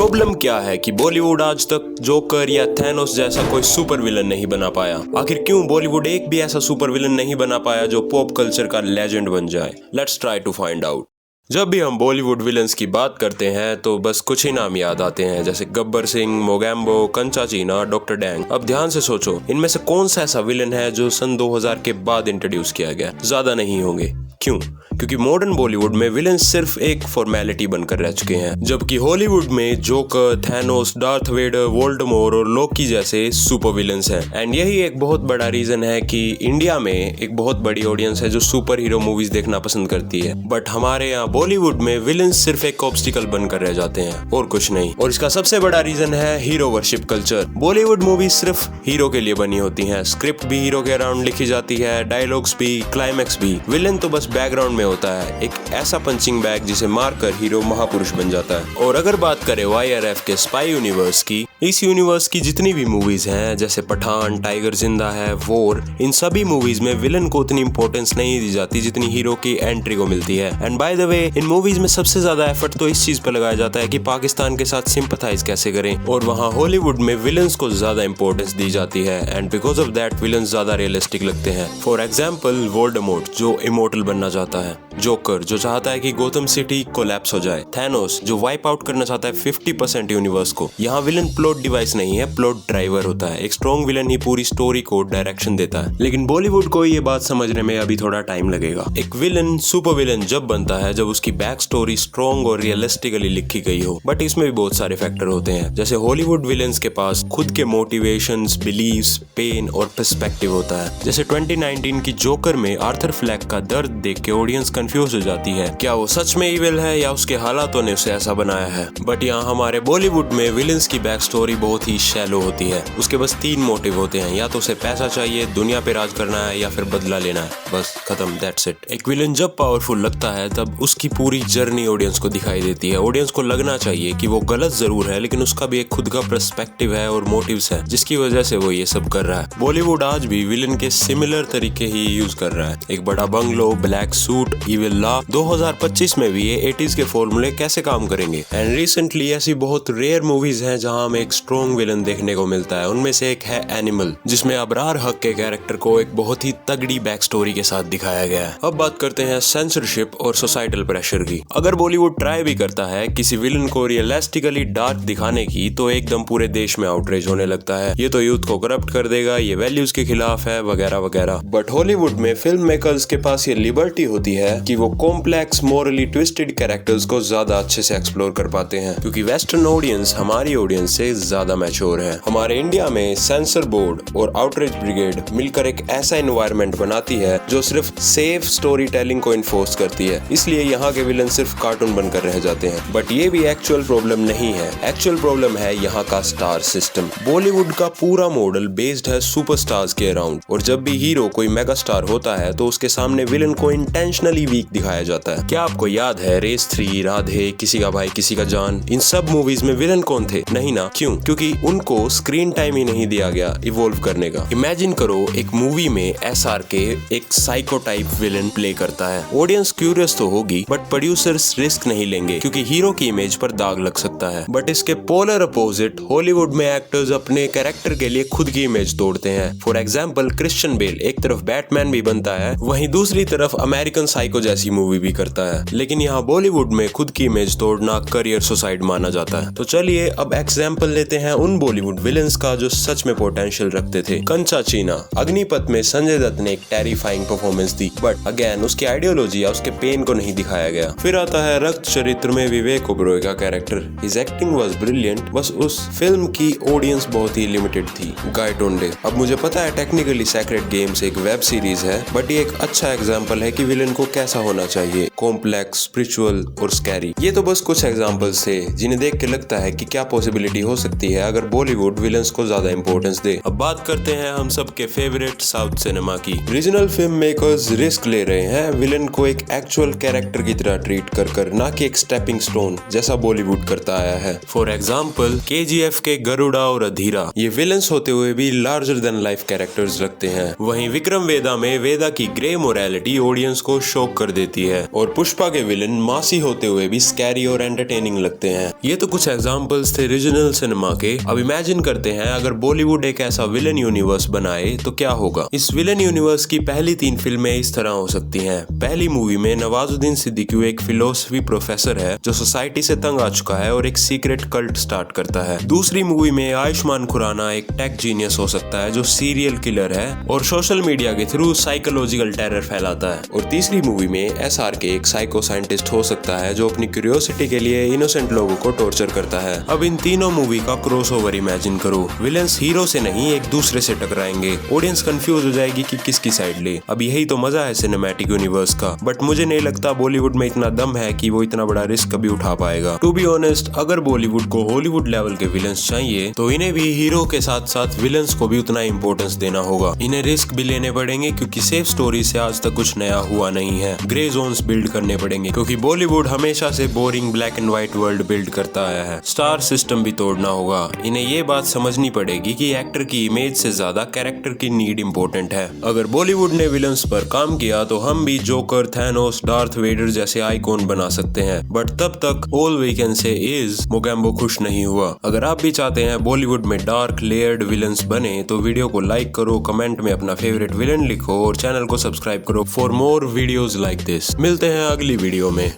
Problem क्या है कि बॉलीवुड आज तक जोकर या थैनोस जैसा कोई सुपर विलन नहीं बना पाया। आखिर क्यों बॉलीवुड एक भी ऐसा सुपर विलन नहीं बना पाया जो पॉप कल्चर का लेजेंड बन जाए? Let's try to find out. जब भी हम बॉलीवुड विलन्स की बात करते हैं तो बस कुछ ही नाम याद आते हैं, जैसे गब्बर सिंह, मोगैम्बो, कंचा चीना, डॉक्टर डैंग। अब ध्यान से सोचो, इनमें से कौन सा ऐसा विलन है जो सन 2000 के बाद इंट्रोड्यूस किया गया? ज्यादा नहीं होंगे। क्यों? क्योंकि मॉडर्न बॉलीवुड में विलन सिर्फ एक फॉर्मेलिटी बनकर रह चुके हैं, जबकि हॉलीवुड में जोकर, थैनोस, डार्थ वेडर, वोल्डेमॉर और लोकी जैसे सुपर विलन्स हैं। एंड यही एक बहुत बड़ा रीजन है कि इंडिया में एक बहुत बड़ी ऑडियंस है जो सुपर हीरो मूवीज देखना पसंद करती है। बट हमारे यहाँ बॉलीवुड में विलन्स सिर्फ एक ऑब्स्टिकल बनकर रह जाते हैं और कुछ नहीं। और इसका सबसे बड़ा रीजन है hero worship culture. Bollywood movie सिर्फ हीरो के लिए बनी होती हैं, स्क्रिप्ट भी हीरो के अराउंड लिखी जाती है, डायलॉग्स भी, क्लाइमैक्स भी। विलन तो बस बैकग्राउंड में होता है, एक ऐसा पंचिंग बैग जिसे मारकर हीरो महापुरुष बन जाता है। और अगर बात करें YRF के स्पाई यूनिवर्स की, इस यूनिवर्स की जितनी भी मूवीज हैं, जैसे पठान, टाइगर जिंदा है, वॉर, इन सभी मूवीज में विलन को उतनी इंपॉर्टेंस नहीं दी जाती जितनी हीरो की एंट्री को मिलती है। And by the way, in movies में सबसे ज्यादा एफर्ट तो इस चीज पर लगाया जाता है कि पाकिस्तान के साथ सिंपथाइज कैसे करें, और वहाँ हॉलीवुड में विलन्स को ज्यादा इंपॉर्टेंस दी जाती है। And because of that villains ज्यादा रियलिस्टिक लगते हैं। फॉर एग्जाम्पल वोल्डेमॉर्ट जो इमोर्टल बनना चाहता है, जोकर जो चाहता है कि गोथम सिटी कोलैप्स हो जाए, थैनोस जो वाइप आउट करना चाहता है 50% यूनिवर्स को। यहाँ विलन प्लॉट डिवाइस नहीं है, प्लॉट ड्राइवर होता है। एक स्ट्रॉन्ग विलन ही पूरी स्टोरी को डायरेक्शन देता है। लेकिन बॉलीवुड को ये बात समझने में अभी थोड़ा टाइम लगेगा। एक विलन सुपर विलन जब बनता है जब उसकी बैक स्टोरी स्ट्रॉन्ग और रियलिस्टिकली लिखी गई हो। बट इसमें भी बहुत सारे फैक्टर होते हैं, जैसे हॉलीवुड विलन्स के पास खुद के मोटिवेशंस, बिलीव्स, पेन और पर्सपेक्टिव होता है। जैसे 2019 की जोकर में आर्थर फ्लैक का दर्द देख के ऑडियंस कंफ्यूज हो जाती है, क्या वो सच में इविल है या उसके हालातों ने उसे ऐसा बनाया है। बट यहाँ हमारे बॉलीवुड में विलन्स की बैक स्टोरी बहुत ही शैलो होती है। उसके बस 3 मोटिव होते हैं, या तो उसे पैसा चाहिए, दुनिया पे राज करना है, या फिर बदला लेना है। बस खत्म, दैट्स इट। एक विलन जब पावरफुल लगता है तब उसकी पूरी जर्नी ऑडियंस को दिखाई देती है। ऑडियंस को लगना चाहिए कि वो गलत जरूर है, लेकिन उसका भी एक खुद का पर्सपेक्टिव है और मोटिव्स है जिसकी वजह से वो ये सब कर रहा है। बॉलीवुड आज भी विलन के सिमिलर तरीके ही यूज कर रहा है। एक बड़ा bungalow, black suit, evil law. 2025 में भी ये 80s के फॉर्मूले कैसे काम करेंगे? एंड रिसेंटली ऐसी बहुत रेयर मूवीज हैं जहां हमें एक स्ट्रॉन्ग विलन देखने को मिलता है। उनमें से एक है एनिमल, जिसमें अबरार हक के कैरेक्टर को एक बहुत ही तगड़ी बैक स्टोरी के साथ दिखाया गया है। अब बात करते हैं सेंसरशिप और सोसाइटल प्रेशर की। अगर बॉलीवुड ट्राई भी करता है किसी विलन को रियलिस्टिकली डार्क दिखाने की, तो एकदम पूरे देश में आउटरीच होने लगता है। ये तो यूथ को करप्ट कर देगा, ये वैल्यूज के खिलाफ है, वगैरह वगैरह। बट हॉलीवुड में फिल्म मेकर्स के पास ये लिबर्टी होती है कि वो कॉम्प्लेक्स, मोरली ट्विस्टेड कैरेक्टर्स को ज्यादा अच्छे से एक्सप्लोर कर पाते हैं, क्योंकि वेस्टर्न ऑडियंस हमारी ऑडियंस से ज्यादा मैच्योर है। हमारे इंडिया में सेंसर बोर्ड और आउटरीच ब्रिगेड मिलकर एक ऐसा एनवायरनमेंट बनाती है जो सिर्फ सेफ स्टोरी टेलिंग को इन्फोर्स करती है। इसलिए यहाँ के विलन सिर्फ कार्टून बनकर रह जाते हैं। बट ये भी एक्चुअल प्रॉब्लम नहीं है। एक्चुअल प्रॉब्लम है यहाँ का स्टार सिस्टम। बॉलीवुड का पूरा मॉडल बेस्ड है सुपरस्टार्स के अराउंड, और जब भी हीरो कोई मेगा स्टार होता है तो उसके सामने विलन को इंटेंशनली वीक दिखाया जाता है। क्या आपको याद है रेस 3, राधे, किसी का भाई किसी का जान, इन सब मूवीज में विलन कौन थे? नहीं ना। क्यों? क्योंकि उनको स्क्रीन टाइम ही नहीं दिया गया इवॉल्व करने का। इमेजिन करो एक मूवी में SRK एक साइको टाइप विलन प्ले करता है। ऑडियंस क्यूरियस तो होगी, बट प्रोड्यूसर्स रिस्क नहीं लेंगे क्योंकि हीरो की इमेज पर दाग लग सकता है। बट इसके पोलर अपोजिट हॉलीवुड में एक्टर्स अपने कैरेक्टर के लिए खुद की इमेज तोड़ते हैं। फॉर एग्जाम्पल क्रिश्चियन बेल एक तरफ बैटमैन भी बनता है, वहीं दूसरी तरफ अमेरिकन साइको जैसी मूवी भी करता है। लेकिन यहाँ बॉलीवुड में खुद की इमेज तोड़ना करियर सुसाइड माना जाता है। तो चलिए अब एग्जाम्पल लेते हैं उन बॉलीवुड विलन्स का जो सच में पोटेंशियल रखते थे। कंचा चीना। अग्निपथ में संजय दत्त ने एक terrifying performance the, but again उसकी आइडियोलॉजी या उसके पेन को नहीं दिखाया गया। फिर आता है रक्त चरित्र में विवेक ओबरॉय का character. His acting was brilliant, बस उस फिल्म की ऑडियंस बहुत ही लिमिटेड थी। गाय टोंडे। अब मुझे पता है टेक्निकली सेक्रेट गेम्स एक वेब सीरीज है, बट ये एक अच्छा एग्जाम्पल है कि विलन को कैसा होना चाहिए, कॉम्प्लेक्स, स्पिरिचुअल और स्कैरी। ये तो बस कुछ एग्जांपल्स थे जिन्हें देख के लगता है कि क्या पॉसिबिलिटी हो सकती है अगर बॉलीवुड विलन्स को ज्यादा इंपॉर्टेंस दे। अब बात करते हैं हम सबके फेवरेट साउथ सिनेमा की। रीजनल फिल्म मेकर्स रिस्क ले रहे हैं विलन को एक एक्चुअल कैरेक्टर की तरह ट्रीट कर ना कि एक स्टेपिंग स्टोन जैसा बॉलीवुड करता आया है। फॉर एग्जाम्पल KGF के गरुड़ा और अधीरा, ये विलन्स होते हुए भी लार्जर देन लाइफ कैरेक्टर्स रखते हैं। वहीं विक्रम वेदा में वेदा की ग्रे मोरालिटी ऑडियंस को शॉक कर देती है और पुष्पा के विलन मासी होते हुए भी स्कैरी और एंटरटेनिंग लगते हैं। ये तो कुछ एग्जांपल्स थे रीजनल सिनेमा के। अब इमेजिन करते हैं अगर बॉलीवुड एक ऐसा विलन यूनिवर्स बनाए तो क्या होगा। इस विलन यूनिवर्स की पहली 3 फिल्में इस तरह हो सकती हैं। पहली मूवी में नवाजुद्दीन सिद्दीकी एक फिलोसफी प्रोफेसर है जो सोसाइटी से तंग आ चुका है और एक सीक्रेट कल्ट स्टार्ट करता है। दूसरी मूवी में आयुष्मान खुराना एक टेक जीनियस हो सकता है जो सीरियल किलर है और सोशल मीडिया के थ्रू साइकोलॉजिकल टेरर फैलाता है। और तीसरी मूवी में SRK एक साइको साइंटिस्ट हो सकता है जो अपनी क्यूरियोसिटी के लिए इनोसेंट लोगों को टॉर्चर करता है। अब इन तीनों मूवी का क्रॉसओवर इमेजिन करो। विलेंस हीरो से नहीं एक दूसरे से टकराएंगे। ऑडियंस कंफ्यूज हो जाएगी कि किसकी साइड ले। अब यही तो मजा है सिनेमैटिक यूनिवर्स का। बट मुझे नहीं लगता बॉलीवुड में इतना दम है कि वो इतना बड़ा रिस्क कभी उठा पाएगा। टू बी ऑनेस्ट, अगर बॉलीवुड को हॉलीवुड लेवल के विलेंस चाहिए तो इन्हें भी हीरो के साथ साथ विलेंस को भी उतना इंपॉर्टेंस देना होगा। इन्हें रिस्क भी लेने पड़ेंगे क्योंकि सेफ स्टोरी से आज तक कुछ नया हुआ नहीं है। ग्रे जोन्स बिल्ड करने पड़ेंगे क्योंकि बॉलीवुड हमेशा से boring black and white world build करता आया है। स्टार सिस्टम भी तोड़ना होगा। इन्हें ये बात समझनी पड़ेगी कि एक्टर की इमेज से ज्यादा कैरेक्टर की नीड इंपॉर्टेंट है। अगर बॉलीवुड ने विलन्स पर काम किया तो हम भी जोकर, थैनोस, डार्थ वेडर जैसे आइकॉन बना सकते हैं। बट तब तक all we can say is Mogambo खुश नहीं हुआ। अगर आप भी चाहते हैं बॉलीवुड में डार्क लेयर्ड विलन्स बने तो वीडियो को लाइक करो, कमेंट में अपना फेवरेट विलन लिखो और चैनल को सब्सक्राइब करो for more videos like this. मिलते हैं अगली वीडियो में।